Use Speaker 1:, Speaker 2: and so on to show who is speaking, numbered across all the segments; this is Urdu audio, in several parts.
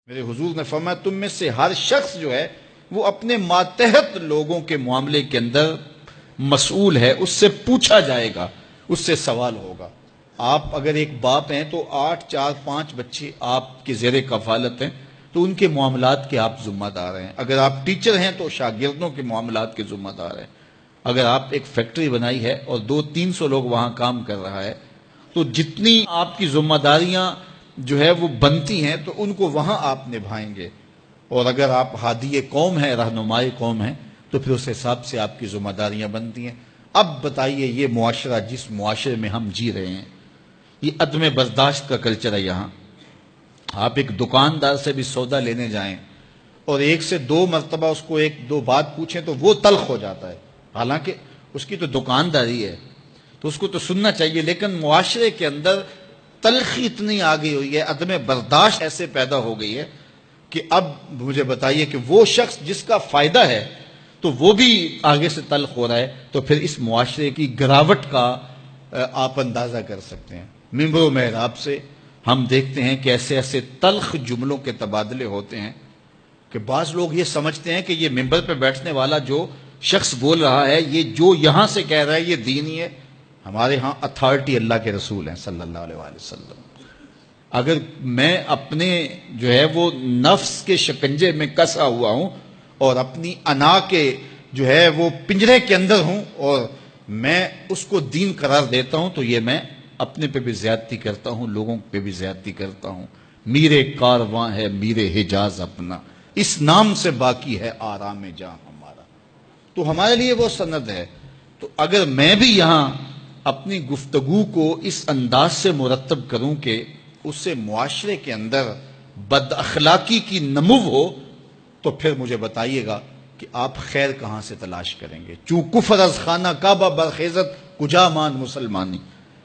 Speaker 1: میرے حضور نے فرمایا تم میں سے ہر شخص جو ہے وہ اپنے ماتحت لوگوں کے معاملے کے اندر مسئول ہے، اس سے پوچھا جائے گا، اس سے سوال ہوگا۔ آپ اگر ایک باپ ہیں تو 8 4 5 بچے آپ کے زیر کفالت ہیں تو ان کے معاملات کے آپ ذمہ دار ہیں۔ اگر آپ ٹیچر ہیں تو شاگردوں کے معاملات کے ذمہ دار ہیں۔ اگر آپ ایک فیکٹری بنائی ہے اور 200-300 لوگ وہاں کام کر رہا ہے تو جتنی آپ کی ذمہ داریاں جو ہے وہ بنتی ہیں تو ان کو وہاں آپ نبھائیں گے۔ اور اگر آپ ہادی قوم ہیں، رہنمائی قوم ہیں، تو پھر اس حساب سے آپ کی ذمہ داریاں بنتی ہیں۔ اب بتائیے یہ معاشرہ جس معاشرے میں ہم جی رہے ہیں، یہ عدم برداشت کا کلچر ہے۔ یہاں آپ ایک دکاندار سے بھی سودا لینے جائیں اور 1 سے 2 مرتبہ اس کو 1-2 بات پوچھیں تو وہ تلخ ہو جاتا ہے، حالانکہ اس کی تو دکانداری ہے تو اس کو تو سننا چاہیے، لیکن معاشرے کے اندر تلخی اتنی آ گئی ہوئی ہے، عدم برداشت ایسے پیدا ہو گئی ہے کہ اب مجھے بتائیے کہ وہ شخص جس کا فائدہ ہے تو وہ بھی آگے سے تلخ ہو رہا ہے، تو پھر اس معاشرے کی گراوٹ کا آپ اندازہ کر سکتے ہیں۔ ممبر و محراب سے ہم دیکھتے ہیں کہ ایسے ایسے تلخ جملوں کے تبادلے ہوتے ہیں کہ بعض لوگ یہ سمجھتے ہیں کہ یہ ممبر پہ بیٹھنے والا جو شخص بول رہا ہے، یہ جو یہاں سے کہہ رہا ہے یہ دین ہی ہے۔ ہمارے ہاں اتھارٹی اللہ کے رسول ہیں صلی اللہ علیہ وآلہ وسلم۔ اگر میں اپنے جو ہے وہ نفس کے شکنجے میں کسا ہوا ہوں اور اپنی انا کے جو ہے وہ پنجرے کے اندر ہوں اور میں اس کو دین قرار دیتا ہوں تو یہ میں اپنے پہ بھی زیادتی کرتا ہوں، لوگوں پہ بھی زیادتی کرتا ہوں۔ میرے کارواں ہے میرے حجاز اپنا، اس نام سے باقی ہے آرام جاں ہمارا۔ تو ہمارے لیے وہ سند ہے۔ تو اگر میں بھی یہاں اپنی گفتگو کو اس انداز سے مرتب کروں کہ اس سے معاشرے کے اندر بد اخلاقی کی نمو ہو تو پھر مجھے بتائیے گا کہ آپ خیر کہاں سے تلاش کریں گے؟ چوں کفر از خانہ کعبہ برخیزت کجا مان مسلمانی۔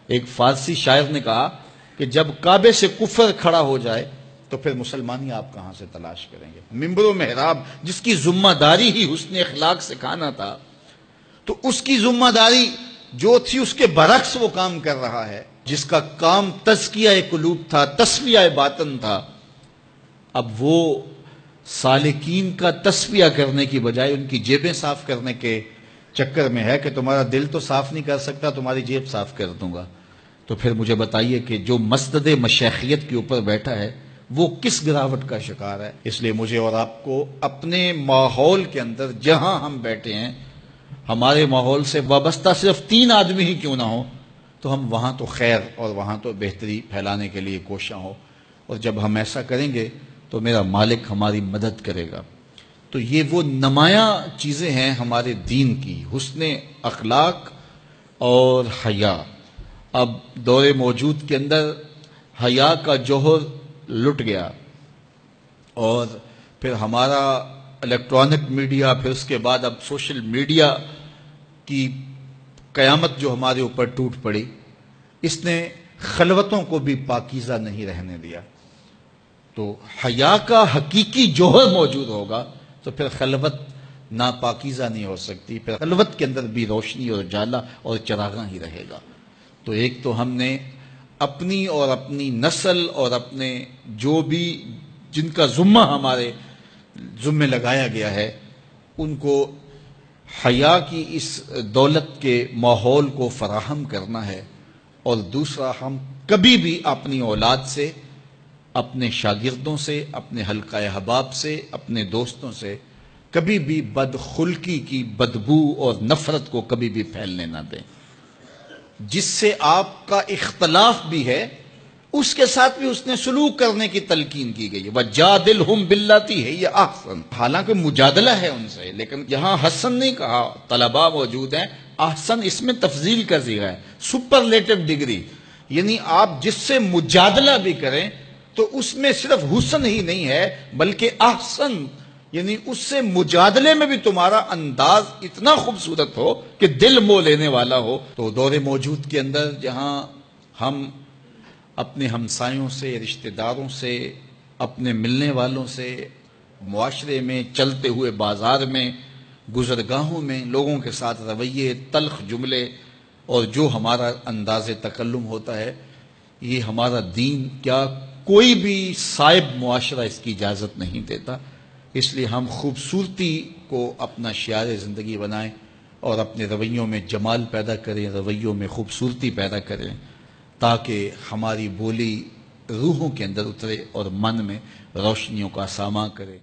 Speaker 1: ایک فارسی شاعر نے کہا کہ جب کعبے سے کفر کھڑا ہو جائے تو پھر مسلمانی آپ کہاں سے تلاش کریں گے؟ ممبر و محراب جس کی ذمہ داری ہی حسن اخلاق سکھانا تھا تو اس کی ذمہ داری جو تھی اس کے برعکس وہ کام کر رہا ہے۔ جس کا کام تزکیہ قلوب تھا، تصفیہ باطن تھا، اب وہ سالکین کا تصفیہ کرنے کی بجائے ان کی جیبیں صاف کرنے کے چکر میں ہے کہ تمہارا دل تو صاف نہیں کر سکتا، تمہاری جیب صاف کر دوں گا۔ تو پھر مجھے بتائیے کہ جو مسند مشیخیت کے اوپر بیٹھا ہے وہ کس گراوٹ کا شکار ہے؟ اس لیے مجھے اور آپ کو اپنے ماحول کے اندر جہاں ہم بیٹھے ہیں، ہمارے ماحول سے وابستہ صرف 3 آدمی ہی کیوں نہ ہو تو ہم وہاں تو خیر اور وہاں تو بہتری پھیلانے کے لیے کوشاں ہو، اور جب ہم ایسا کریں گے تو میرا مالک ہماری مدد کرے گا۔ تو یہ وہ نمایاں چیزیں ہیں ہمارے دین کی، حسن اخلاق اور حیا۔ اب دور موجود کے اندر حیا کا جوہر لٹ گیا، اور پھر ہمارا الیکٹرانک میڈیا، پھر اس کے بعد اب سوشل میڈیا کی قیامت جو ہمارے اوپر ٹوٹ پڑی، اس نے خلوتوں کو بھی پاکیزہ نہیں رہنے دیا۔ تو حیا کا حقیقی جوہر موجود ہوگا تو پھر خلوت ناپاکیزہ نہیں ہو سکتی، پھر خلوت کے اندر بھی روشنی اور اجالا اور چراغاں ہی رہے گا۔ تو ایک تو ہم نے اپنی اور اپنی نسل اور اپنے جو بھی جن کا ذمہ ہمارے ذمہ لگایا گیا ہے ان کو حیا کی اس دولت کے ماحول کو فراہم کرنا ہے، اور دوسرا ہم کبھی بھی اپنی اولاد سے، اپنے شاگردوں سے، اپنے حلقہ احباب سے، اپنے دوستوں سے کبھی بھی بدخلقی کی بدبو اور نفرت کو کبھی بھی پھیلنے نہ دیں۔ جس سے آپ کا اختلاف بھی ہے اس کے ساتھ بھی اس نے سلوک کرنے کی تلقین کی گئی ہے۔ وَجَادِلْهُمْ بِالَّتِي هِيَ أَحْسَنُ، حالانکہ مجادلہ ہے ان سے، لیکن یہاں حسن نہیں کہا، طلباء موجود ہیں، احسن اس میں تفضیل کا صیغہ ہے، سپرلیٹو ڈگری، یعنی آپ جس سے مجادلہ بھی کریں تو اس میں صرف حسن ہی نہیں ہے بلکہ احسن، یعنی اس سے مجادلے میں بھی تمہارا انداز اتنا خوبصورت ہو کہ دل مو لینے والا ہو۔ تو دور موجود کے اندر جہاں ہم اپنے ہمسایوں سے، رشتہ داروں سے، اپنے ملنے والوں سے، معاشرے میں، چلتے ہوئے بازار میں، گزرگاہوں میں لوگوں کے ساتھ رویے، تلخ جملے اور جو ہمارا انداز تکلم ہوتا ہے، یہ ہمارا دین کیا کوئی بھی صائب معاشرہ اس کی اجازت نہیں دیتا. اس لیے ہم خوبصورتی کو اپنا شعار زندگی بنائیں اور اپنے رویوں میں جمال پیدا کریں، رویوں میں خوبصورتی پیدا کریں، تاکہ ہماری بولی روحوں کے اندر اترے اور من میں روشنیوں کا ساماں کرے.